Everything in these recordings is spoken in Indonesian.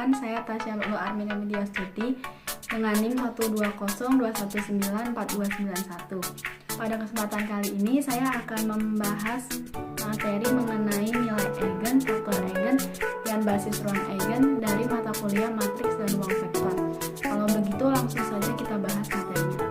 Perkenalkan, saya Tasya Lulu Armina Mediastuti dengan NIM 12021994291. Pada kesempatan kali ini saya akan membahas materi mengenai nilai eigen, faktor eigen, dan basis ruang eigen dari mata kuliah matriks dan ruang vektor. Kalau begitu langsung saja kita bahas materinya.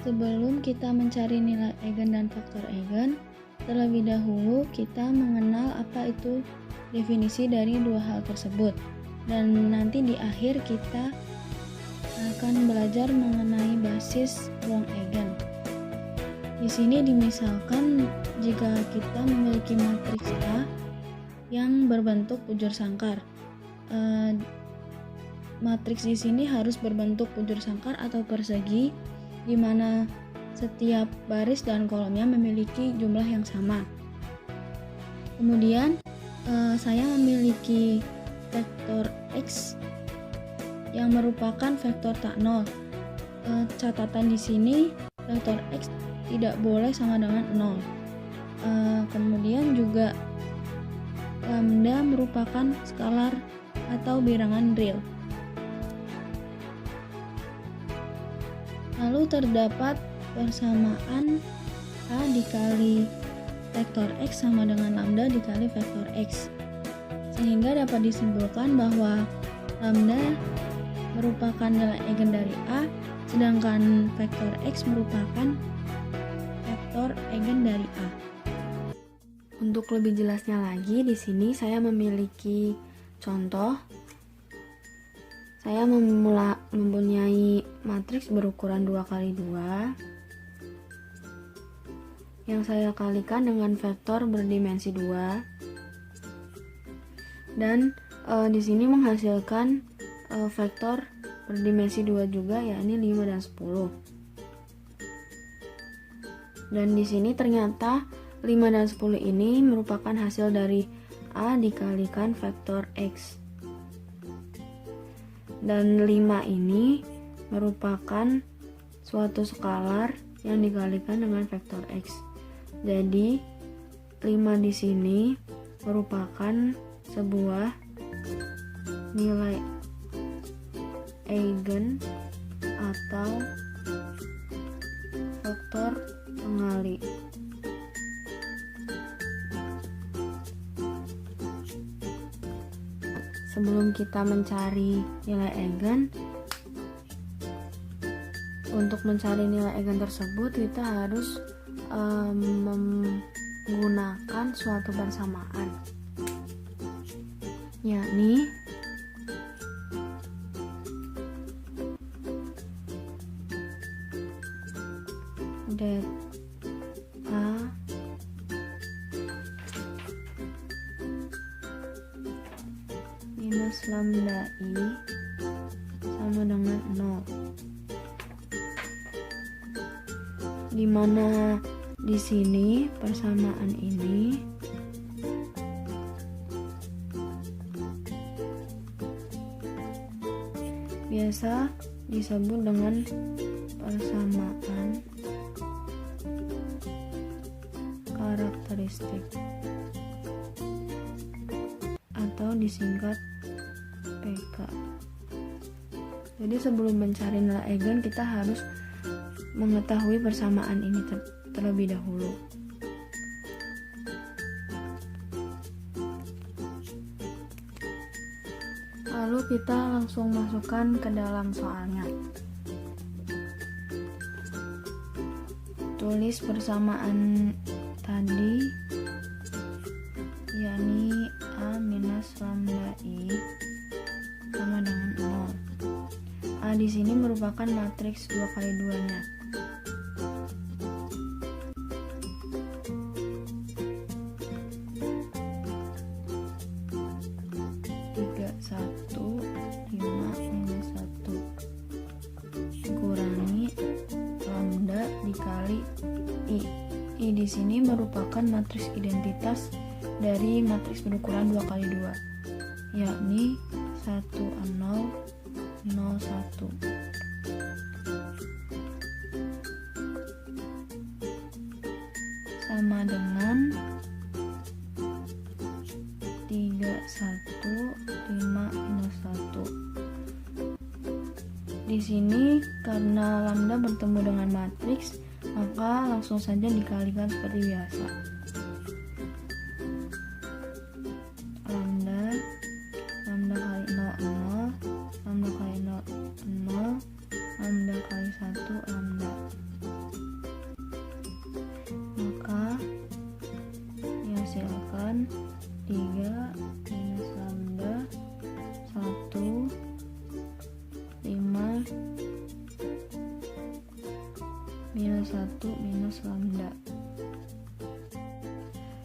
Sebelum kita mencari nilai eigen dan faktor eigen, terlebih dahulu kita mengenal apa itu definisi dari dua hal tersebut. Dan nanti di akhir kita akan belajar mengenai basis ruang eigen. Di sini dimisalkan jika kita memiliki matriks A yang berbentuk bujur sangkar. Matriks di sini harus berbentuk bujur sangkar atau persegi, di mana setiap baris dan kolomnya memiliki jumlah yang sama. Kemudian saya memiliki vektor X yang merupakan vektor tak nol. Catatan di sini vektor X tidak boleh sama dengan 0. Kemudian juga lambda merupakan skalar atau bilangan real. Lalu terdapat persamaan A dikali vektor X sama dengan lambda dikali vektor X, sehingga dapat disimpulkan bahwa lambda merupakan nilai eigen dari A, sedangkan vektor X merupakan vektor eigen dari A. Untuk lebih jelasnya lagi, di sini saya memiliki contoh. Saya mempunyai matriks berukuran 2x2 yang saya kalikan dengan vektor berdimensi 2, dan di sini menghasilkan vektor berdimensi 2 juga, yakni 5 dan 10. Dan di sini ternyata 5 dan 10 ini merupakan hasil dari A dikalikan vektor X. Dan 5 ini merupakan suatu skalar yang dikalikan dengan vektor X. Jadi 5 di sini merupakan sebuah nilai eigen atau faktor pengali. Sebelum kita mencari nilai eigen, untuk mencari nilai eigen tersebut kita harus menggunakan suatu persamaan, yakni det A minus lambda I sama dengan 0, di mana di sini persamaan ini biasa disebut dengan persamaan karakteristik atau disingkat PK. Jadi sebelum mencari nilai eigen kita harus mengetahui persamaan ini terlebih dahulu. Lalu kita langsung masukkan ke dalam soalnya. Tulis persamaan tadi, yakni A minus lambda I sama dengan 0. A di sini merupakan matriks 2x2-nya. Kurangi lambda dikali I. I di sini merupakan matriks identitas dari matriks berukuran 2x2, yakni 1 0 0 1. Sama dengan 5 minus 1. Di sini karena lambda bertemu dengan matriks, maka langsung saja dikalikan seperti biasa. Lambda kali 0, 0, lambda kali 0, 0, lambda kali 1, lambda. Maka dihasilkan 3 minus lambda 1, 5 minus 1 minus lambda.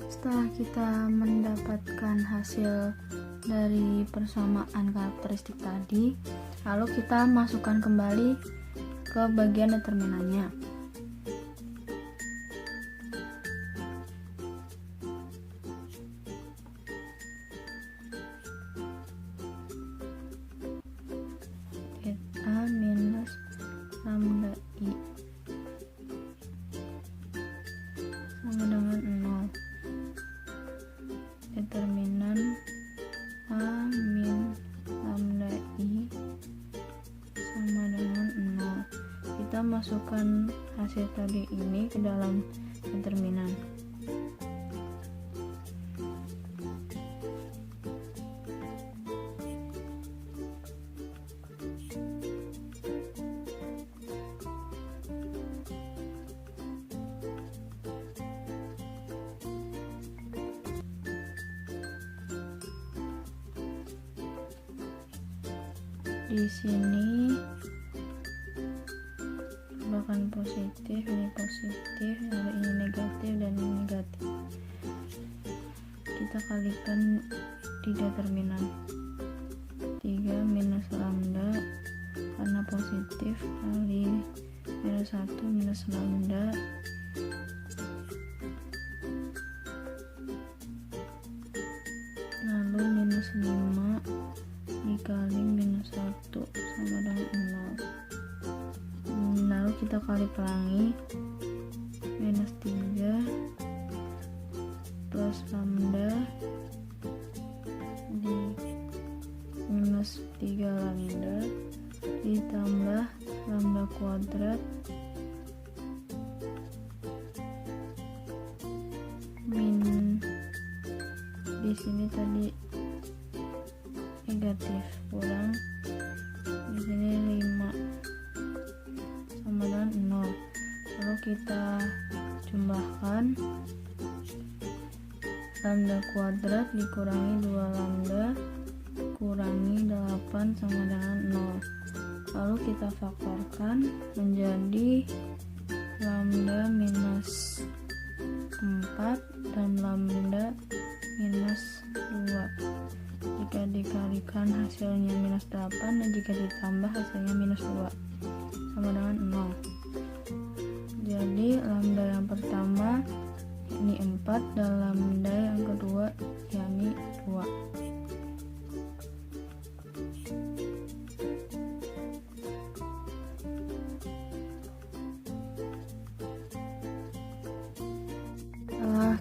Setelah kita mendapatkan hasil dari persamaan karakteristik tadi, lalu kita masukkan kembali ke bagian determinannya. A minus lambda I sama dengan 0. Determinan A min lambda I sama dengan 0. Kita masukkan hasil tadi ini ke dalam determinan. Di sini bahkan positif, ini positif, lalu ini negatif dan ini negatif. Kita kalikan di determinan. 3 minus lambda karena positif kali minus 1 minus lambda lalu minus 5 dikali minus 1 sama dengan 0. Lalu kita kali pelangi, minus 3 plus lambda di minus 3 lambda ditambah lambda kuadrat min di sini tadi negatif kurang di sini 5 sama dengan 0. Lalu kita jumlahkan, lambda kuadrat dikurangi 2 lambda kurangi 8 sama dengan 0. Lalu kita faktorkan menjadi lambda minus 4 dan lambda minus 2. Jika dikalikan hasilnya minus 8 dan jika ditambah hasilnya minus 2 sama dengan 0. Jadi lambda yang pertama yakni 4 dan lambda yang kedua yakni 2. Setelah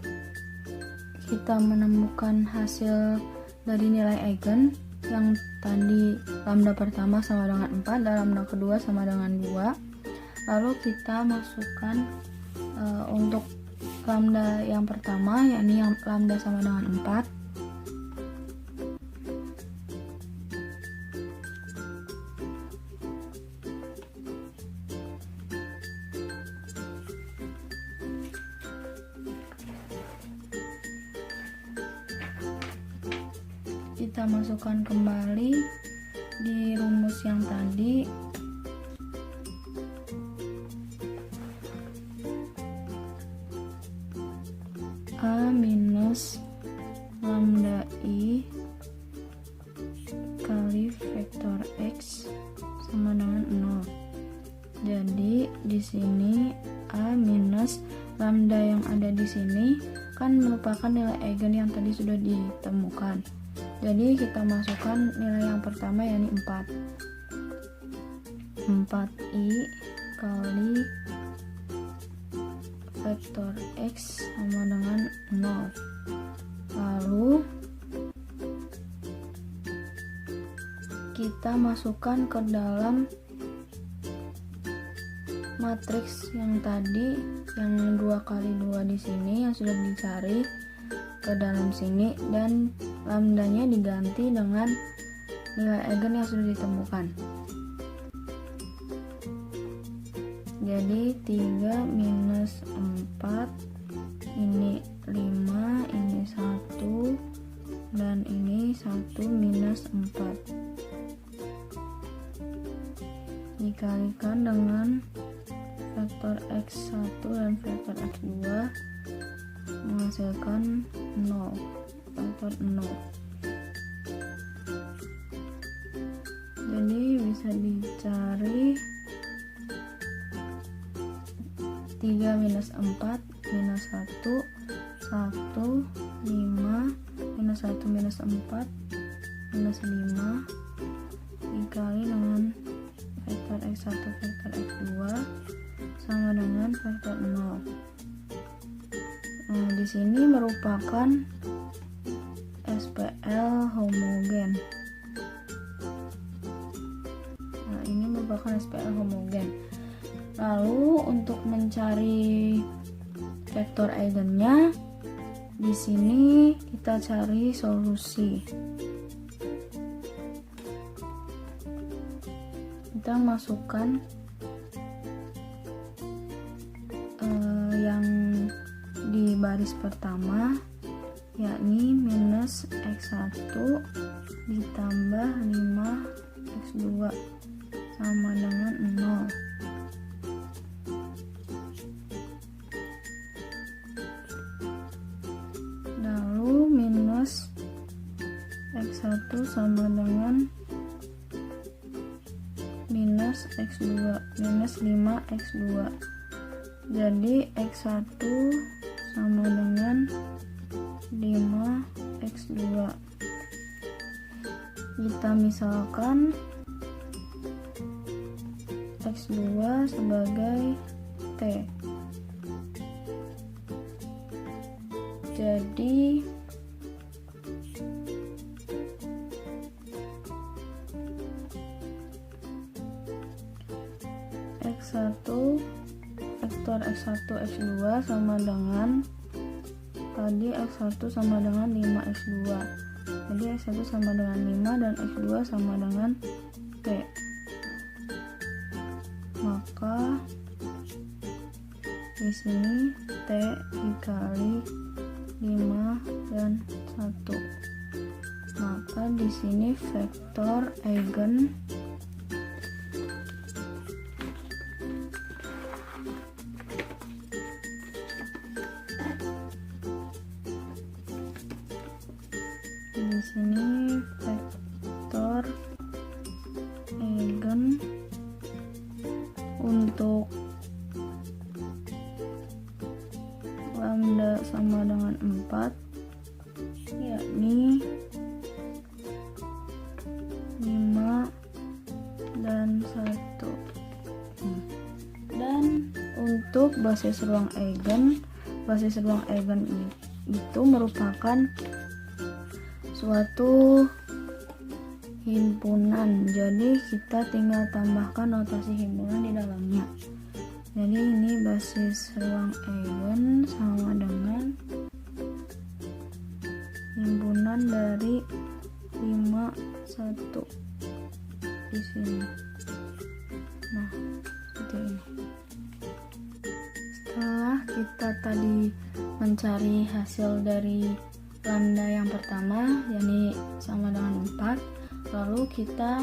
kita menemukan hasil dari nilai eigen yang tadi lambda pertama sama dengan 4 dan lambda kedua sama dengan 2, lalu kita masukkan untuk lambda yang pertama yakni yang lambda sama dengan 4, kita masukkan kembali di rumus yang tadi. A minus lambda I kali vektor X sama dengan 0. Jadi di sini A minus lambda yang ada di sini kan merupakan nilai eigen yang tadi sudah ditemukan. Jadi kita masukkan nilai yang pertama yakni 4. 4i kali vektor X sama dengan 0. Lalu kita masukkan ke dalam matriks yang tadi, yang 2 kali 2 di sini yang sudah dicari ke dalam sini, dan lambdanya diganti dengan nilai eigen yang sudah ditemukan. Jadi 3 minus 4, ini 5, ini 1, dan ini 1 minus 4 dikalikan dengan vektor x1 dan vektor x2 menghasilkan 0, vektor 0. Jadi bisa dicari 3 minus 4 minus 1, 1, 5, minus 1 minus 4 minus 5 dikali dengan vektor x1 vektor x2 sama dengan vektor 0. Nah, di sini merupakan SPL homogen. Nah, ini merupakan SPL homogen. Lalu untuk mencari vektor eigennya, di sini kita cari solusi. Kita masukkan yang di baris pertama, yakni minus x1 ditambah 5x2 sama dengan 0. Lalu minus x1 sama dengan minus x2 minus 5x2. Jadi x1 sama dengan 5x2. Kita misalkan x2 sebagai t. Jadi x1 vektor x1 x2 sama dengan tadi x1 sama dengan 5x2. Jadi x1 sama dengan 5 dan x2 sama dengan t. Maka di sini t dikali 5 dan 1. Maka di sini vektor eigen di sini vektor eigen untuk lambda sama dengan 4, yakni 5 dan 1. Dan untuk basis ruang eigen itu merupakan suatu himpunan. Jadi kita tinggal tambahkan notasi himpunan di dalamnya. Jadi ini basis ruang eigen sama dengan himpunan dari 5, 1 di sini. Nah, seperti ini. Setelah kita tadi mencari hasil dari lambda yang pertama, yakni sama dengan 4, lalu kita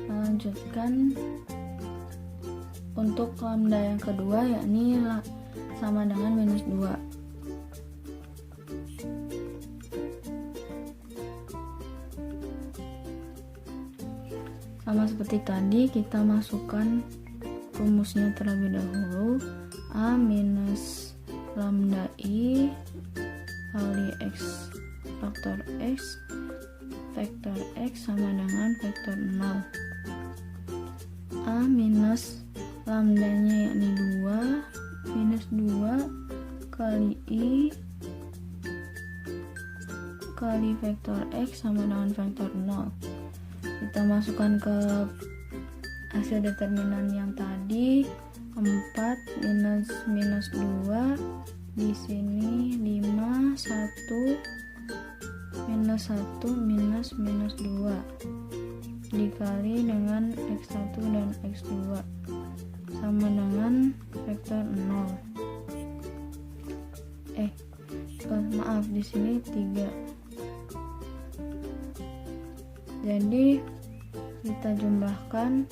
melanjutkan untuk lambda yang kedua, yakni sama dengan minus 2. Sama seperti tadi, kita masukkan rumusnya terlebih dahulu. A minus lambda I kali x faktor x vektor x sama dengan vektor 0. A minus lambdanya yakni 2 minus 2 kali I kali vektor x sama dengan vektor 0. kita masukkan ke hasil determinan yang tadi. 4 minus minus 2, di sini 5, 1 minus 1 minus minus 2 dikali dengan x1 dan x2 sama dengan vektor 0. Maaf, di sini 3. Jadi kita jumlahkan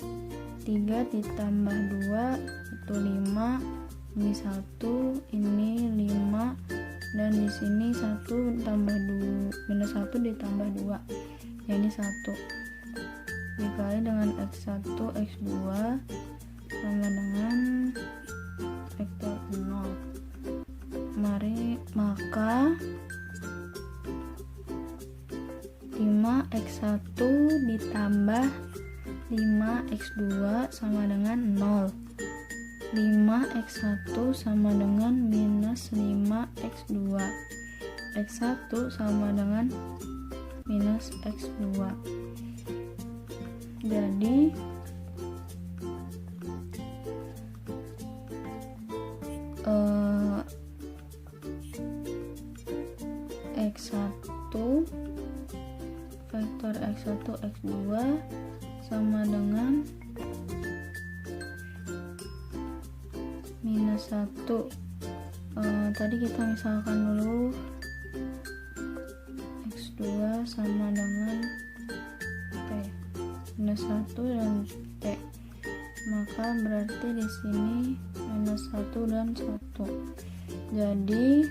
3 ditambah 2 itu 5, ini 1, ini 5, dan di sini 1 tambah 2 minus 1 ditambah 2, jadi 1 dikali dengan x1 x2 sama dengan vektor 0. Maka 5x1 ditambah 5x2 sama dengan 0. 5x1 sama dengan minus 5x2. x1 sama dengan minus x2. Jadi x1 vektor x1 x2 sama dengan minus 1. Tadi kita misalkan dulu x2 sama dengan t minus 1 dan t, maka berarti di sini minus 1 dan 1. Jadi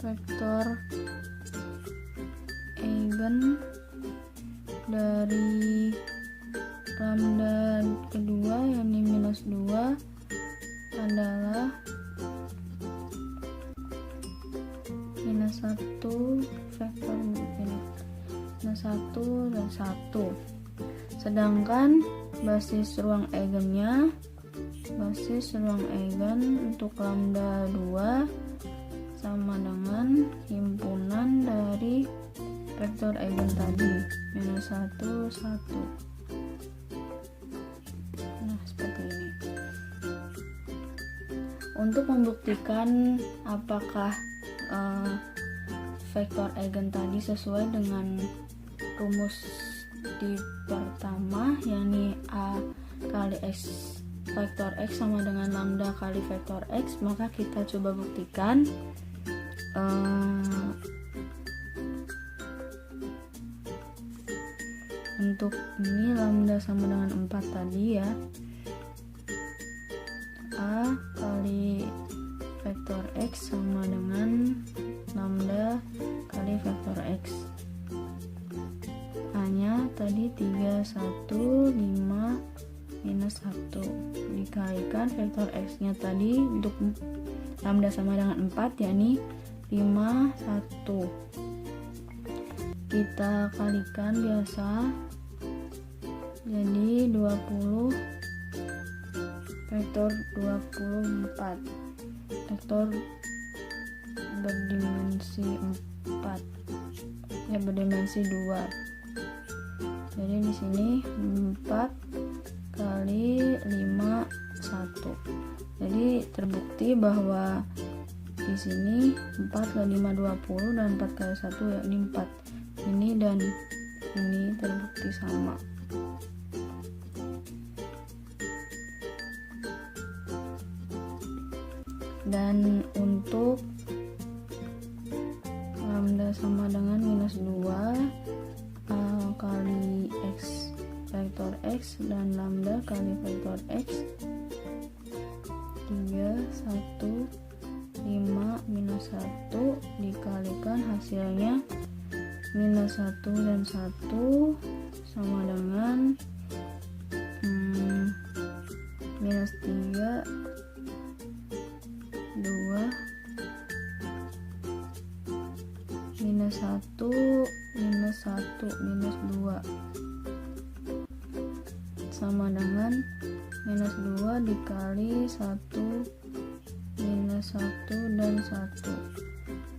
vektor eigen dari lambda kedua yakni minus 2 adalah minus 1 vektor minus 1 dan 1. Sedangkan basis ruang eigennya, basis ruang eigen untuk lambda 2 sama dengan himpunan dari vektor eigen tadi, minus 1 1. Nah, seperti ini. Untuk membuktikan apakah vektor eigen tadi sesuai dengan rumus di pertama, yakni A kali X vektor X sama dengan lambda kali vektor X, maka kita coba buktikan. Untuk ini lambda sama dengan 4 tadi ya, A kali vektor X sama dengan lambda kali vektor X. A-nya tadi 3, 1, 5, minus 1 dikalikan vektor X-nya tadi untuk lambda sama dengan 4 yakni 5, 1. Kita kalikan biasa, jadi 20 vektor 24 vektor berdimensi 4 ya, berdimensi 2. Jadi di sini 4 kali 5 1. Jadi terbukti bahwa di sini 4 kali 5 20 dan 4 kali 1 yakni 4. Ini dan ini terbukti sama. Dan untuk lambda sama dengan minus 2 kali X vektor X dan lambda kali vektor X, 3, 1, 5, minus 1 dikalikan hasilnya minus 1 dan 1 sama dengan minus 3, 2, minus 1, minus 1, minus 2 sama dengan minus 2 dikali 1, minus 1 dan 1,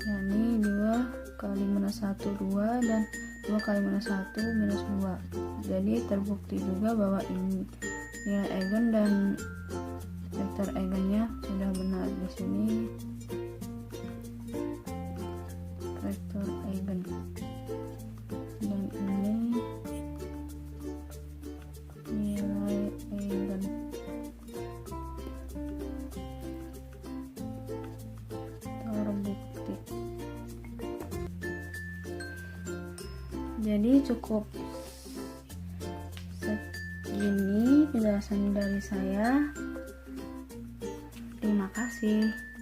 yakni 2 kali minus minus 1 2 dan 2 kali minus 1 minus 2. Jadi terbukti juga bahwa ini nilai eigen dan vektor eigennya sudah benar. Di sini vektor eigen dan ini nilai eigen. Terbukti. Jadi cukup segini penjelasan dari saya. Terima kasih.